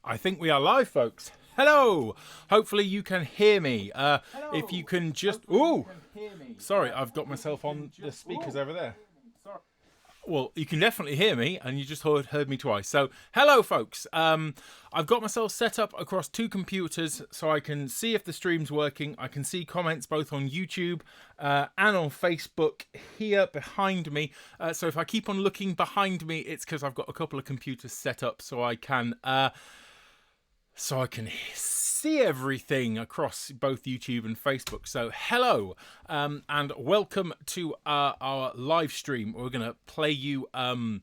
I think we are live, folks. Hello. Hopefully you can hear me. If you can just... Ooh! Sorry, I've got myself on the speakers over there. Well, you can definitely hear me, and you just heard me twice. So, hello, folks. I've got myself set up across two computers so I can see if the stream's working. I can see comments both on YouTube and on Facebook here behind me. So if I keep on looking behind me, it's because I've got a couple of computers set up so I can see everything across both YouTube and Facebook. So hello, and welcome to our live stream. We're going to play you a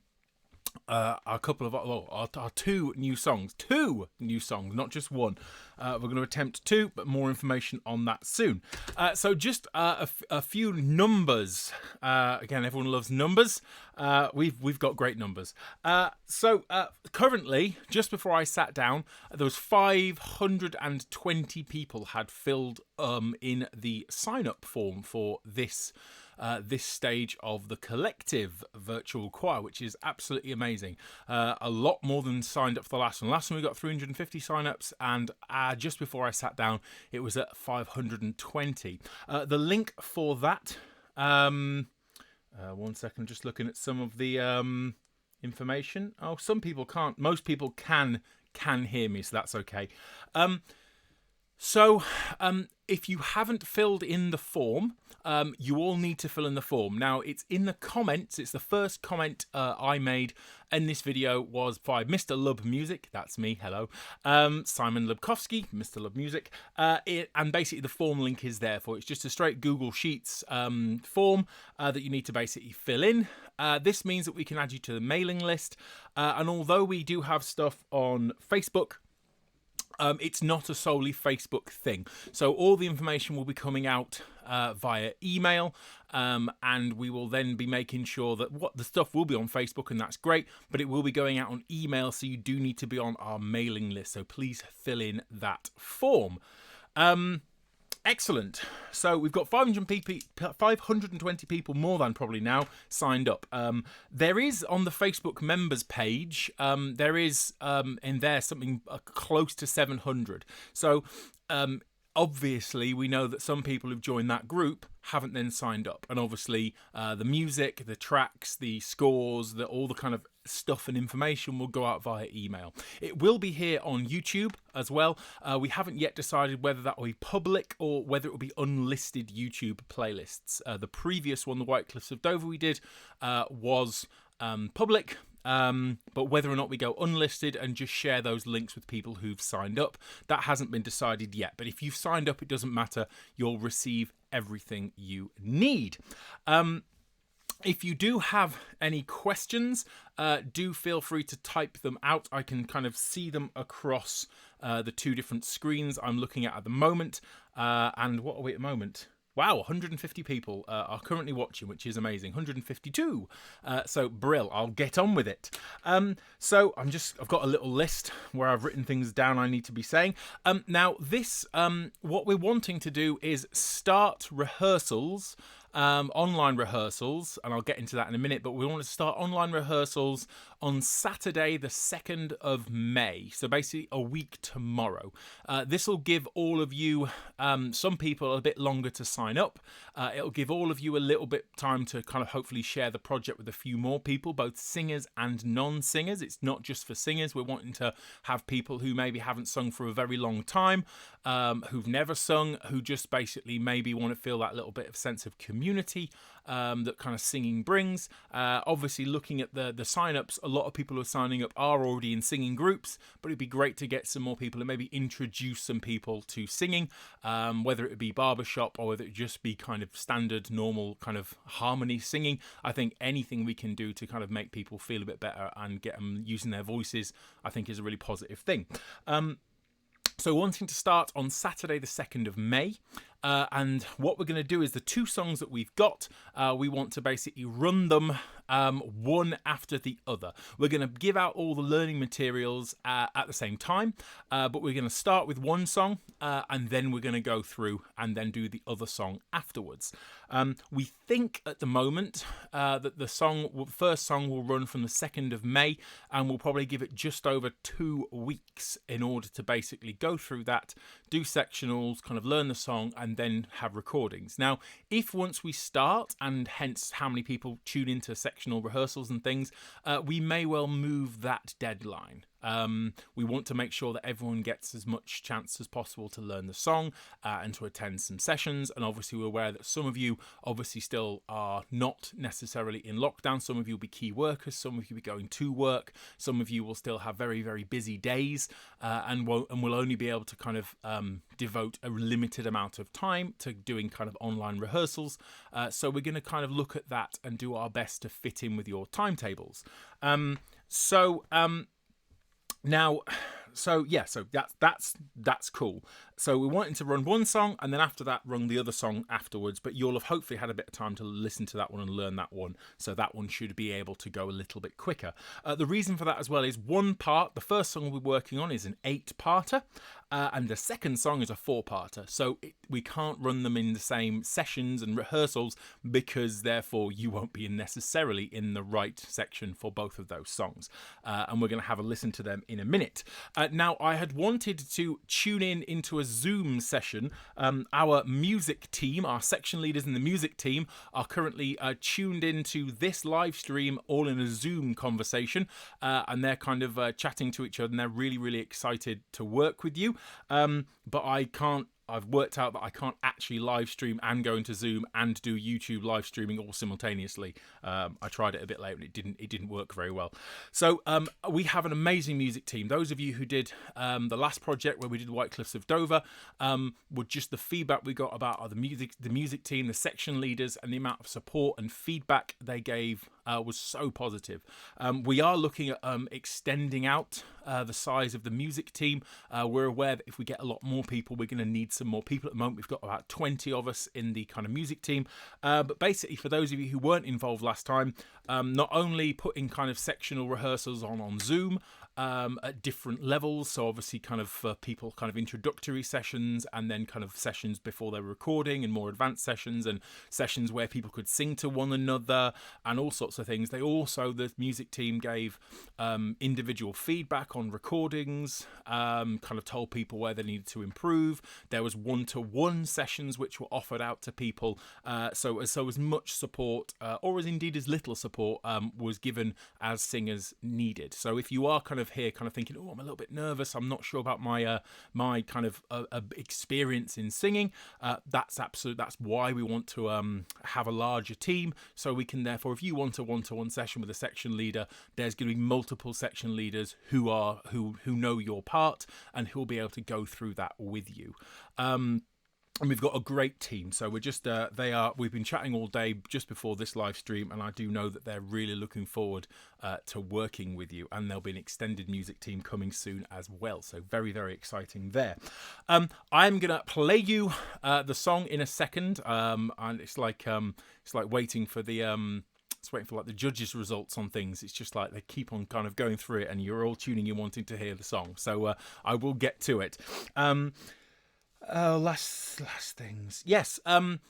couple of our two new songs, not just one. We're going to attempt two, but more information on that soon. So just a few numbers. Again, everyone loves numbers. We've got great numbers. So currently, just before I sat down, there was 520 people had filled in the sign-up form for this stage of the collective virtual choir, which is absolutely amazing. A lot more than signed up for the last one. Last one we got 350 sign-ups, and just before I sat down, it was at 520. The link for that, 1 second, just looking at some of the information. Oh, some people can't. Most people can hear me, so that's okay. So, if you haven't filled in the form, you all need to fill in the form. Now, it's in the comments. It's the first comment I made in this video was by Mr. Lub Music. That's me. Hello. Simon Lubkowski, Mr. Lub Music. And basically, the form link is there for it. It's just a straight Google Sheets form that you need to basically fill in. This means that we can add you to the mailing list. And although we do have stuff on Facebook, it's not a solely Facebook thing. So all the information will be coming out via email, and we will then be making sure that the stuff will be on Facebook, and that's great, but it will be going out on email, so you do need to be on our mailing list. So please fill in that form. Excellent. So we've got 520 people more than probably now signed up. There is on the Facebook members page, there is in there something close to 700. So obviously we know that some people who've joined that group haven't then signed up. And obviously the music, the tracks, the scores, all the kind of stuff and information will go out via email. It will be here on YouTube as well. We haven't yet decided whether that will be public or whether it will be unlisted YouTube playlists. The previous one, the White Cliffs of Dover we did, was public. But whether or not we go unlisted and just share those links with people who've signed up, that hasn't been decided yet. But if you've signed up, it doesn't matter. You'll receive everything you need. If you do have any questions, do feel free to type them out. I can kind of see them across the two different screens I'm looking at the moment. And what are we at the moment? Wow, 150 people are currently watching, which is amazing. 152. So, brill. I'll get on with it. So, I've got a little list where I've written things down I need to be saying. Now, this, what we're wanting to do is start rehearsals, online rehearsals, and I'll get into that in a minute, but we want to start online rehearsals on Saturday, the 2nd of May. So basically a week tomorrow. This will give all of you, some people a bit longer to sign up. It'll give all of you a little bit time to kind of hopefully share the project with a few more people, both singers and non-singers. It's not just for singers. We're wanting to have people who maybe haven't sung for a very long time, who've never sung, who just basically maybe want to feel that little bit of sense of community that kind of singing brings. Obviously, looking at the sign-ups, a lot of people who are signing up are already in singing groups, but it'd be great to get some more people and maybe introduce some people to singing, whether it be barbershop or whether it just be kind of standard, normal kind of harmony singing. I think anything we can do to kind of make people feel a bit better and get them using their voices, I think is a really positive thing. So wanting to start on Saturday the 2nd of May. And what we're going to do is the 2 songs that we've got, we want to basically run them one after the other. We're going to give out all the learning materials at the same time, but we're going to start with one song and then we're going to go through and then do the other song afterwards. We think at the moment that the first song will run from the 2nd of May, and we'll probably give it just over 2 weeks in order to basically go through that, do sectionals, kind of learn the song, and then have recordings. Now, if once we start, and hence how many people tune into sectional rehearsals and things, we may well move that deadline. We want to make sure that everyone gets as much chance as possible to learn the song and to attend some sessions. And obviously we're aware that some of you obviously still are not necessarily in lockdown. Some of you will be key workers, some of you will be going to work, some of you will still have very, very busy days and will only be able to kind of devote a limited amount of time to doing kind of online rehearsals. So we're going to kind of look at that and do our best to fit in with your timetables. Now, so that's cool. So we're wanting to run one song and then after that run the other song afterwards, but you'll have hopefully had a bit of time to listen to that one and learn that one, so that one should be able to go a little bit quicker. The reason for that as well is one part, the first song we'll be working on is an 8-parter, and the second song is a 4-parter, so we can't run them in the same sessions and rehearsals because therefore you won't be necessarily in the right section for both of those songs, and we're going to have a listen to them in a minute. Now, I had wanted to tune into a Zoom session. Our music team, our section leaders in the music team, are currently tuned into this live stream all in a Zoom conversation, and they're kind of chatting to each other, and they're really, really excited to work with you. But I've worked out that I can't actually live stream and go into Zoom and do YouTube live streaming all simultaneously. I tried it a bit later and it didn't work very well. So we have an amazing music team. Those of you who did the last project where we did White Cliffs of Dover, with just the feedback we got about the music team, the section leaders, and the amount of support and feedback they gave was so positive. We are looking at extending out the size of the music team. We're aware that if we get a lot more people, we're going to need some more people. At the moment, we've got about 20 of us in the kind of music team. But basically, for those of you who weren't involved last time, not only putting kind of sectional rehearsals on Zoom, at different levels, so obviously kind of for people kind of introductory sessions and then kind of sessions before they're recording and more advanced sessions and sessions where people could sing to one another and all sorts of things. The music team gave individual feedback on recordings, kind of told people where they needed to improve. There was one-to-one sessions which were offered out to people, so as much support or as indeed as little support was given as singers needed. So if you are kind of here kind of thinking, oh, I'm a little bit nervous, I'm not sure about my my kind of experience in singing, that's why we want to have a larger team, so we can therefore, if you want a one-to-one session with a section leader, there's going to be multiple section leaders who know your part and who will be able to go through that with you. And we've got a great team, so we're just we've been chatting all day just before this live stream, and I do know that they're really looking forward to working with you, and there'll be an extended music team coming soon as well, so very, very exciting there. I'm gonna play you the song in a second, and it's like waiting for the it's waiting for like the judges' results on things. It's just like they keep on kind of going through it, and you're all tuning in wanting to hear the song, so I will get to it. Last things. Yes.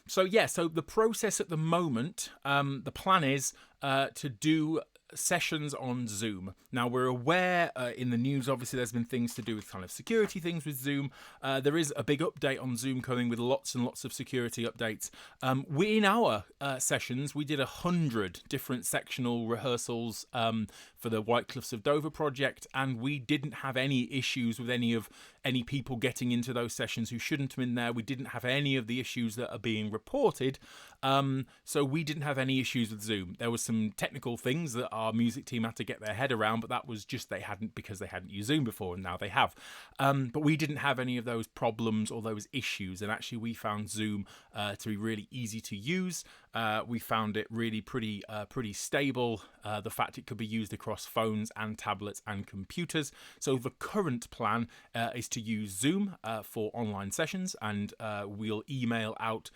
So the process at the moment, the plan is to do sessions on Zoom. Now, we're aware in the news, obviously, there's been things to do with kind of security things with Zoom. There is a big update on Zoom coming with lots and lots of security updates. In our sessions, we did 100 different sectional rehearsals for the White Cliffs of Dover project, and we didn't have any issues with any people getting into those sessions who shouldn't have been there. We didn't have any of the issues that are being reported. So we didn't have any issues with Zoom. There were some technical things that our music team had to get their head around, but that was just because they hadn't used Zoom before, and now they have. But we didn't have any of those problems or those issues, and actually we found Zoom to be really easy to use. We found it really pretty stable. The fact it could be used across phones and tablets and computers. So the current plan is to use Zoom for online sessions, and we'll email out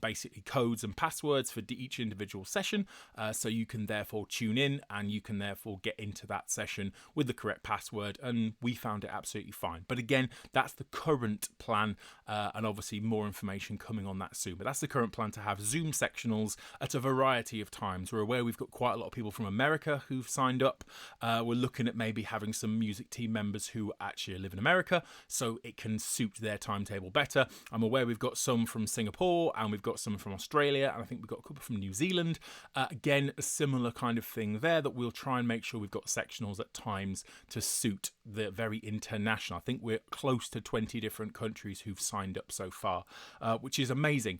basically codes and passwords for each individual session, so you can therefore tune in and you can therefore get into that session with the correct password, and we found it absolutely fine. But again, that's the current plan, and obviously more information coming on that soon. But that's the current plan, to have Zoom sectionals at a variety of times. We're aware we've got quite a lot of people from America who've signed up. We're looking at maybe having some music team members who actually live in America, so it can suit their timetable better. I'm aware we've got some from Singapore, and we've got some from Australia, and I think we've got a couple from New Zealand. Again, a similar kind of thing there, that we'll try and make sure we've got sectionals at times to suit the very international. I think we're close to 20 different countries who've signed up so far, which is amazing.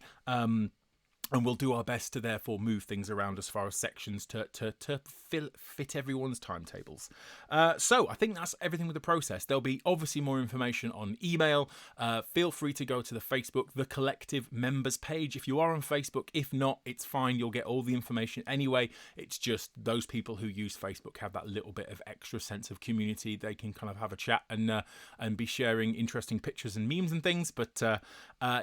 And we'll do our best to therefore move things around as far as sections to fit everyone's timetables. So I think that's everything with the process. There'll be obviously more information on email. Feel free to go to the Facebook, The Collective members page if you are on Facebook. If not, it's fine. You'll get all the information anyway. It's just those people who use Facebook have that little bit of extra sense of community. They can kind of have a chat and be sharing interesting pictures and memes and things. But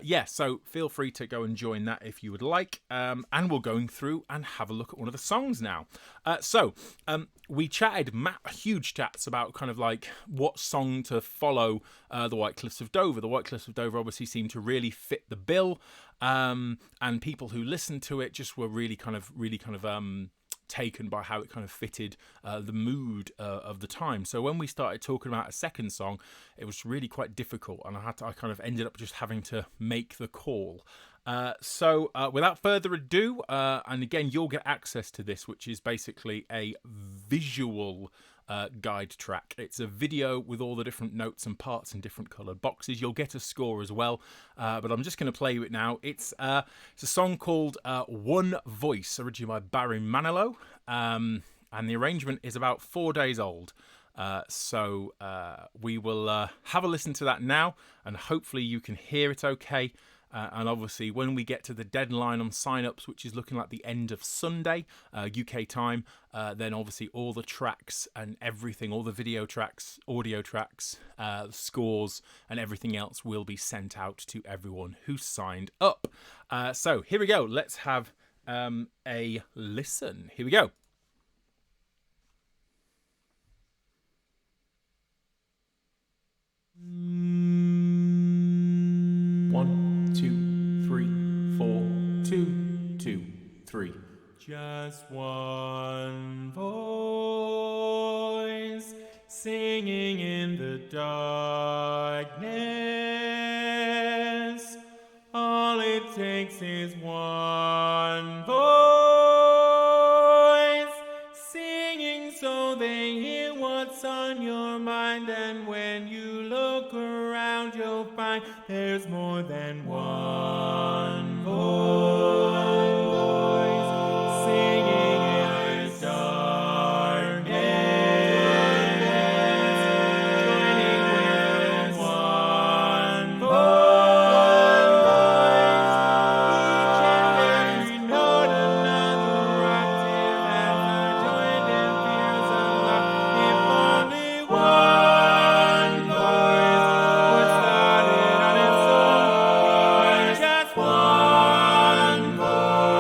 yeah, so feel free to go and join that if you would like. And we're going through and have a look at one of the songs now. So we chatted huge chats about kind of like what song to follow the White Cliffs of Dover. The White Cliffs of Dover obviously seemed to really fit the bill, and people who listened to it just were really kind of taken by how it kind of fitted the mood of the time. So when we started talking about a second song, it was really quite difficult, and I kind of ended up just having to make the call. So without further ado, and again, you'll get access to this, which is basically a visual guide track. It's a video with all the different notes and parts in different coloured boxes. You'll get a score as well, but I'm just going to play you it now. It's a song called One Voice, originally by Barry Manilow, and the arrangement is about 4 days old. So we will have a listen to that now, and hopefully you can hear it okay. And obviously, when we get to the deadline on sign-ups, which is looking like the end of Sunday, UK time, then obviously all the tracks and everything, all the video tracks, audio tracks, scores, and everything else will be sent out to everyone who signed up. So here we go. Let's have a listen. Here we go. One, 2, 3, 4, 2, 2, 3. Just one voice singing in the darkness. All it takes is one voice singing so they hear what's on your mind. And when you look around, you'll find there's more than one voice singing in the darkness, joining with one voice, each and every note another octave as our joined in fears of love. If only one voice would start it on its own, just one voice.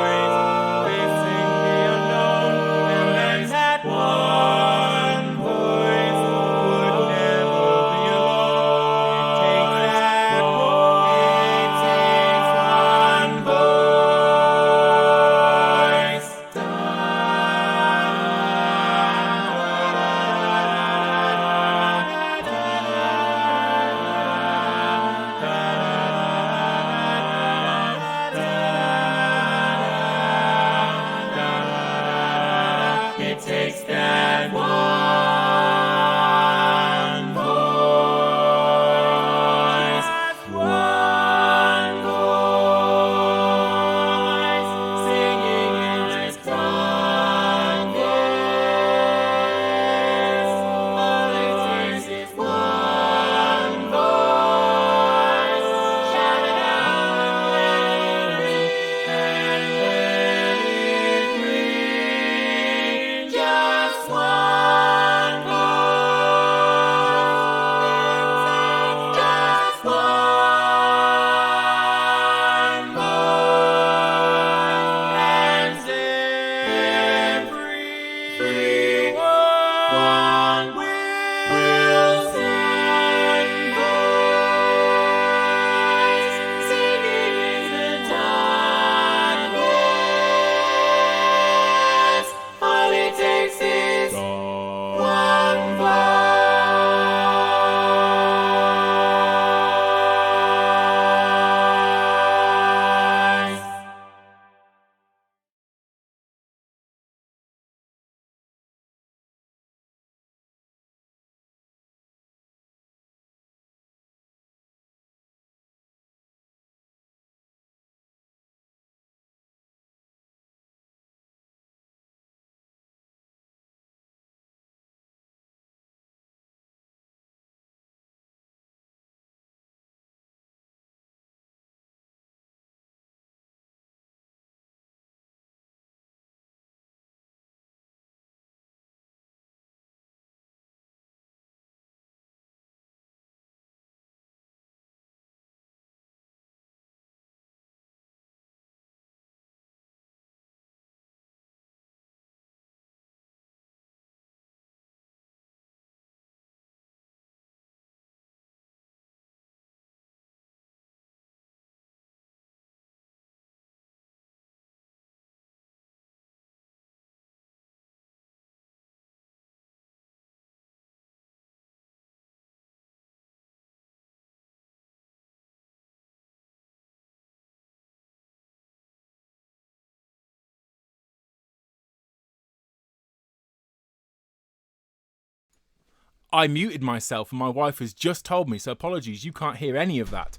I muted myself, and my wife has just told me, so apologies, you can't hear any of that.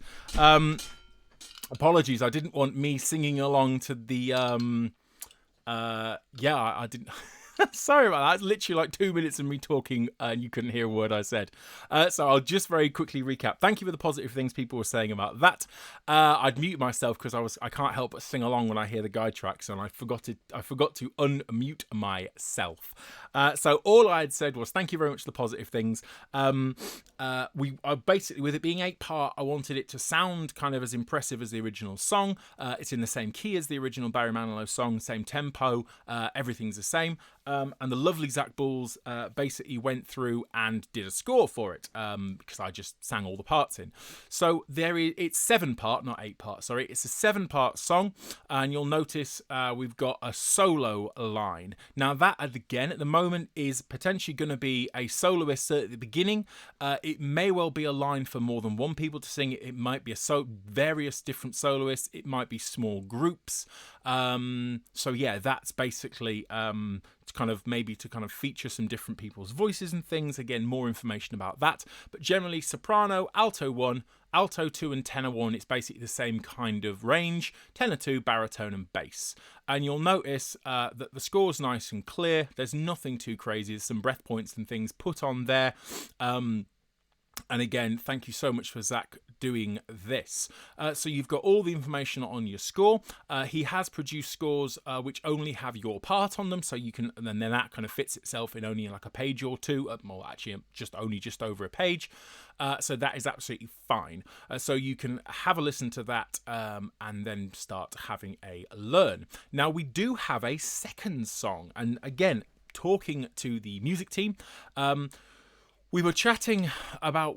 Apologies, I didn't want me singing along to the I didn't. Sorry about that. It's literally like 2 minutes of me talking and you couldn't hear a word I said. So I'll just very quickly recap. Thank you for the positive things people were saying about that. I'd mute myself because I can't help but sing along when I hear the guide tracks, and I forgot to unmute myself. So all I had said was thank you very much for the positive things. Basically, with it being 8-part, I wanted it to sound kind of as impressive as the original song. It's in the same key as the original Barry Manilow song, same tempo, everything's the same. And the lovely Zach Bulls basically went through and did a score for it because I just sang all the parts in. So it's 7-part, not 8-part, sorry. It's a 7-part song, and you'll notice we've got a solo line. Now that, again, at the moment is potentially going to be a soloist at the beginning. It may well be a line for more than one people to sing. It might be various different soloists. It might be small groups. So yeah, that's basically to kind of feature some different people's voices and things. Again, more information about that. But generally, soprano, alto 1, alto 2 and tenor 1, it's basically the same kind of range. Tenor 2, baritone and bass. And you'll notice that the score's nice and clear. There's nothing too crazy. There's some breath points and things put on there. And again, thank you so much for Zach doing this. So you've got all the information on your score. He has produced scores which only have your part on them, so you can, and then that kind of fits itself in only like a page or two. Well, actually, just over a page. So that is absolutely fine. So you can have a listen to that and then start having a learn. Now we do have a second song, and again, talking to the music team. We were chatting about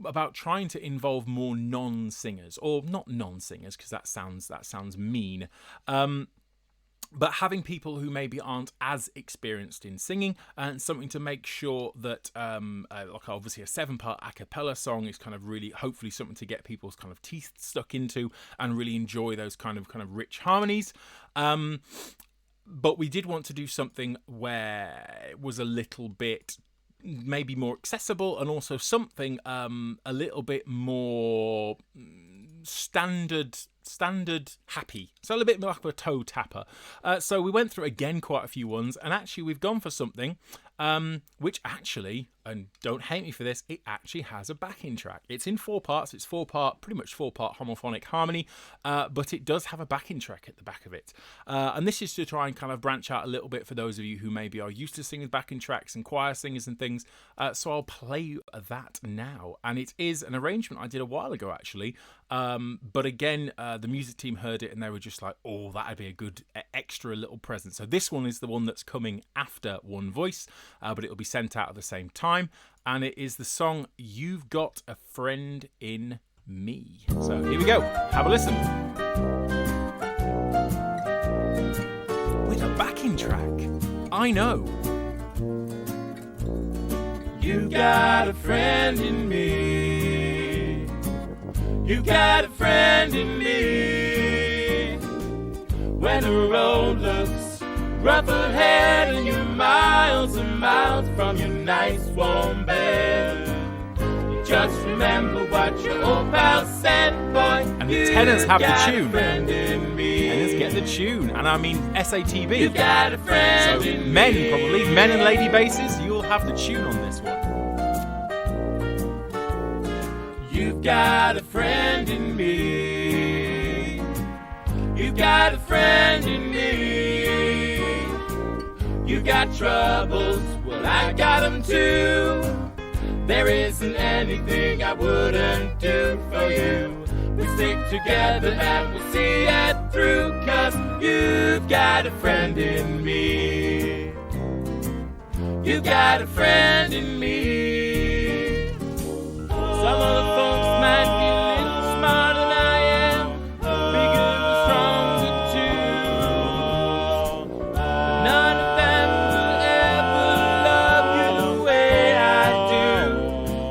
about trying to involve more non-singers, or not non-singers, because that sounds mean. But having people who maybe aren't as experienced in singing, and something to make sure that, like obviously a 7-part a cappella song is kind of really, hopefully something to get people's kind of teeth stuck into and really enjoy those kind of rich harmonies. But we did want to do something where it was a little bit maybe more accessible, and also something a little bit more standard happy, so a little bit more like a toe tapper. So we went through again quite a few ones, and actually we've gone for something which actually, and don't hate me for this, it actually has a backing track. It's in 4 parts. It's pretty much 4-part homophonic harmony, but it does have a backing track at the back of it. And this is to try and kind of branch out a little bit for those of you who maybe are used to singing backing tracks and choir singers and things. So I'll play that now. And it is an arrangement I did a while ago, actually. But again, the music team heard it and they were just like, oh, that'd be a good extra little present. So this one is the one that's coming after One Voice, but it will be sent out at the same time. And it is the song You've Got a Friend in Me. So here we go. Have a listen. With a backing track. I know. You got a friend in me. You got a friend in me. When the road looks rough ahead and you're miles and miles from your nice warm bed, you just remember what your old pal said, boy. And the tenors have the tune. Tenors get the tune, and I mean SATB. You got a friend so in men, me. probably men and lady basses, you'll have the tune on this one. You've got a friend in me. You've got a friend in me. You got troubles, well I got them too. There isn't anything I wouldn't do for you. We stick together and we'll see it through, 'cause you've got a friend in me. You got a friend in me. Some of the folks might be a little smarter than I am, bigger and stronger too. But none of them will ever love you the way I do.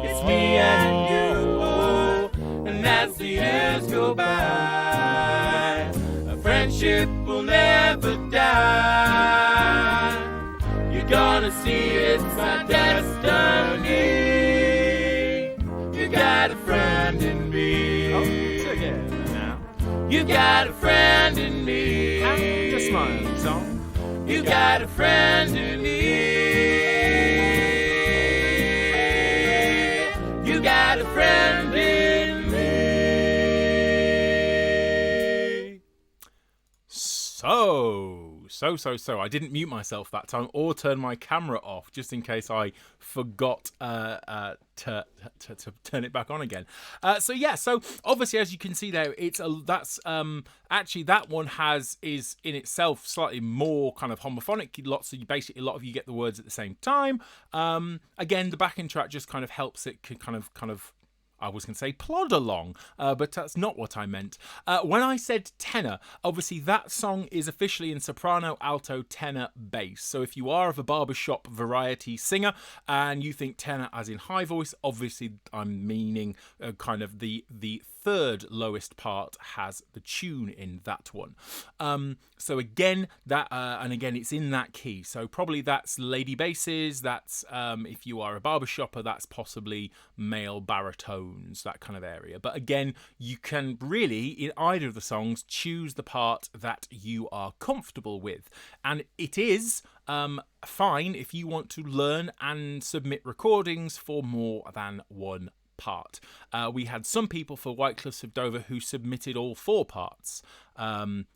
It's me and you, and as the years go by, a friendship will never die. You're gonna see it's my destiny. got a friend in me. Oh, together now. You got a friend in me. And a smiling song. You got a friend in me. You got a friend in me. So. I didn't mute myself that time or turn my camera off, just in case I forgot to turn it back on again. So obviously, as you can see there, actually that one is in itself slightly more kind of homophonic. A lot of you get the words at the same time. Again, the backing track just kind of helps it kind of I was going to say plod along, but that's not what I meant. When I said tenor, obviously that song is officially in soprano, alto, tenor, bass. So if you are of a barbershop variety singer and you think tenor as in high voice, obviously I'm meaning kind of the third lowest part has the tune in that one. So again, it's in that key. So probably that's lady basses. That's if you are a barbershopper, that's possibly male baritones, that kind of area. But again, you can really in either of the songs choose the part that you are comfortable with, and it is fine if you want to learn and submit recordings for more than one part. We had some people for White Cliffs of Dover who submitted all 4 parts.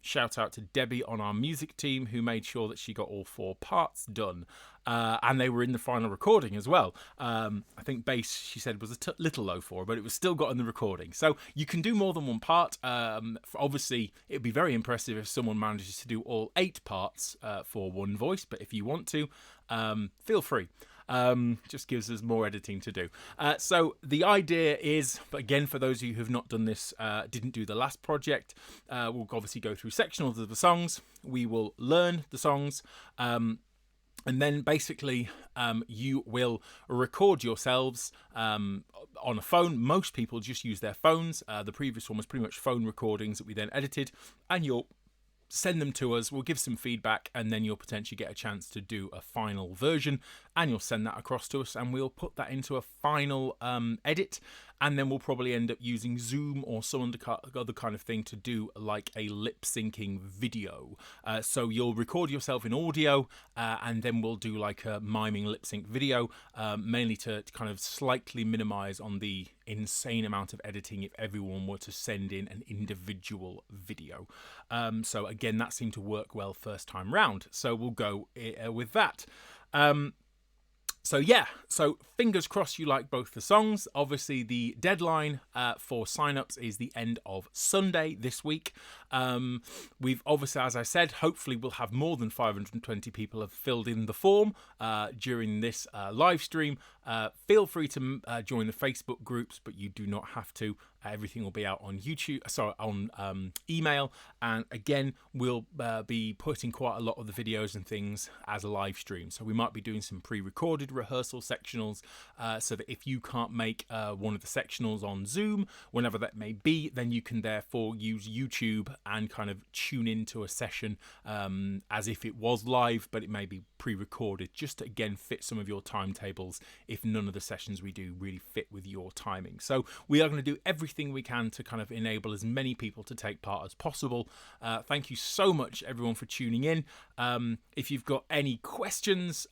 Shout out to Debbie on our music team who made sure that she got all 4 parts done. And they were in the final recording as well. I think bass, she said, was a little low for her, but it was still got in the recording. So you can do more than one part. Obviously, it would be very impressive if someone manages to do all 8 parts for one voice. But if you want to, feel free. Just gives us more editing to do. So the idea is, but again, for those of you who've not done this, didn't do the last project, we'll obviously go through sectionals of the songs. We will learn the songs. And then basically you will record yourselves on a phone. Most people just use their phones. The previous one was pretty much phone recordings that we then edited, and you'll send them to us, we'll give some feedback, and then you'll potentially get a chance to do a final version, and you'll send that across to us, and we'll put that into a final edit, and then we'll probably end up using Zoom or some other kind of thing to do like a lip syncing video. So you'll record yourself in audio, and then we'll do like a miming lip sync video, mainly to kind of slightly minimize on the insane amount of editing if everyone were to send in an individual video. So again, that seemed to work well first time round, so we'll go with that. So fingers crossed you like both the songs. Obviously, the deadline for sign-ups is the end of Sunday this week. We've obviously, as I said, hopefully we'll have more than 520 people have filled in the form during this live stream. Feel free to join the Facebook groups, but you do not have to. Everything will be out on on email, and again we'll be putting quite a lot of the videos and things as a live stream. So we might be doing some pre-recorded rehearsal sectionals, so that if you can't make one of the sectionals on Zoom, whenever that may be, then you can therefore use YouTube and kind of tune into a session as if it was live, but it may be pre-recorded, just to again fit some of your timetables if none of the sessions we do really fit with your timing. So we are going to do everything we can to kind of enable as many people to take part as possible. Thank you so much everyone for tuning in. If you've got any questions,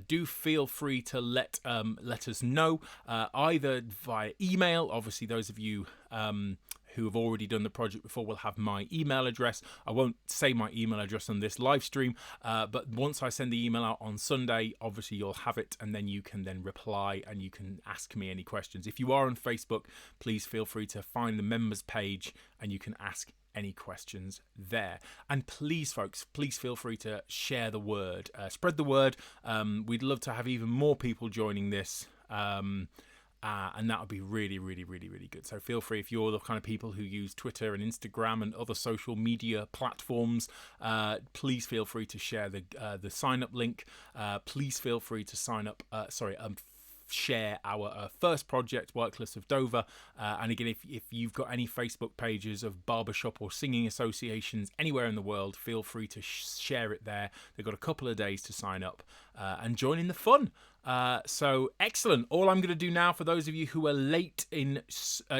do feel free to let us know, either via email. Obviously those of you who have already done the project before will have my email address. I won't say my email address on this live stream, but once I send the email out on Sunday, obviously you'll have it, and then you can then reply and you can ask me any questions. If you are on Facebook, please feel free to find the members page and you can ask any questions there. And please folks, please feel free to share the word, spread the word. We'd love to have even more people joining this, and that would be really, really, really, really good. So feel free, if you're the kind of people who use Twitter and Instagram and other social media platforms, please feel free to share the sign up link. Please feel free to sign up. Share our first project, White Cliffs of Dover. And again, if you've got any Facebook pages of barbershop or singing associations anywhere in the world, feel free to share it there. They've got a couple of days to sign up and join in the fun. So excellent. All I'm going to do now, for those of you who are late in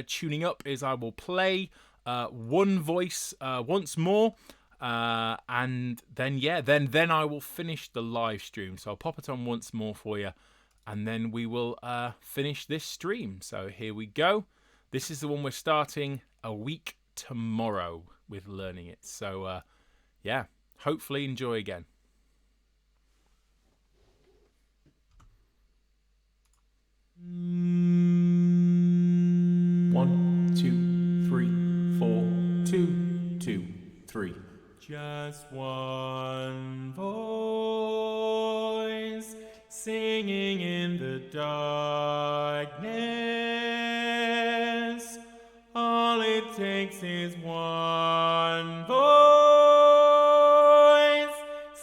tuning up, is I will play one voice once more. And then then I will finish the live stream. So I'll pop it on once more for you, and then we will finish this stream. So here we go. This is the one we're starting a week tomorrow with learning it. So yeah, hopefully enjoy again. One, 2, 3, 4, 2, 2, 3. Just one voice singing in the darkness. All it takes is one voice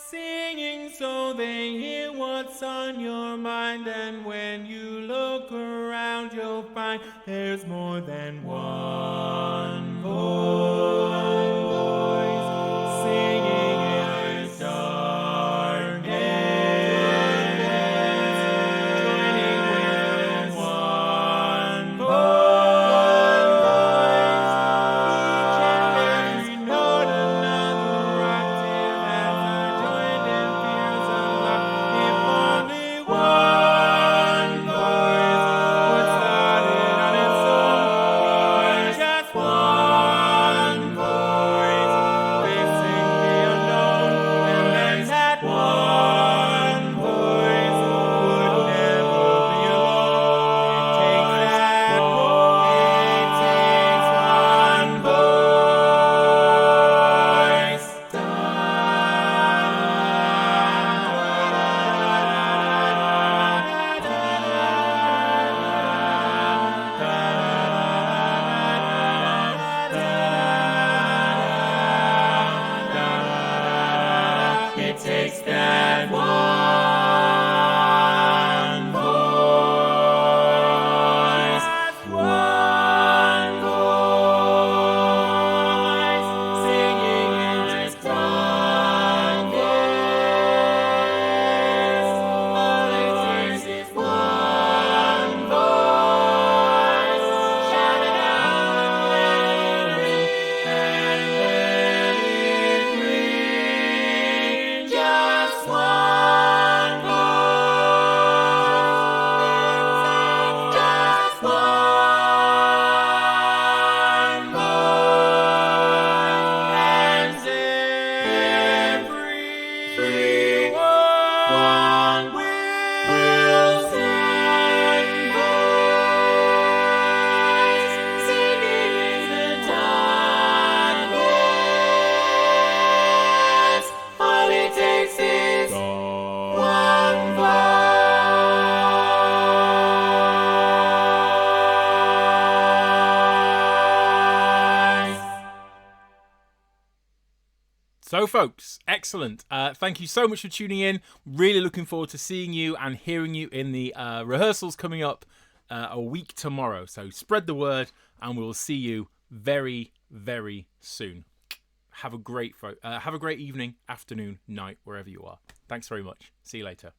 singing so they hear what's on your mind. And when you look around, you'll find there's more than one voice singing in the darkness, joining with one voice, each and every note another octave as our joined in fears unlocked. If only one voice would start it on its own, just one voice facing the unknown, and then that one voice would never be alone. It takes one voice. It takes that one voice, singing in this darkness. All it takes is one voice, shout it out and let it ring. Just one voice, just one voice, and everyone will sing voice, singing in the darkness. All it takes is one voice. So, folks, excellent. Thank you so much for tuning in. Really looking forward to seeing you and hearing you in the rehearsals coming up a week tomorrow. So spread the word, and we will see you very, very soon. Have a great evening, afternoon, night, wherever you are. Thanks very much. See you later.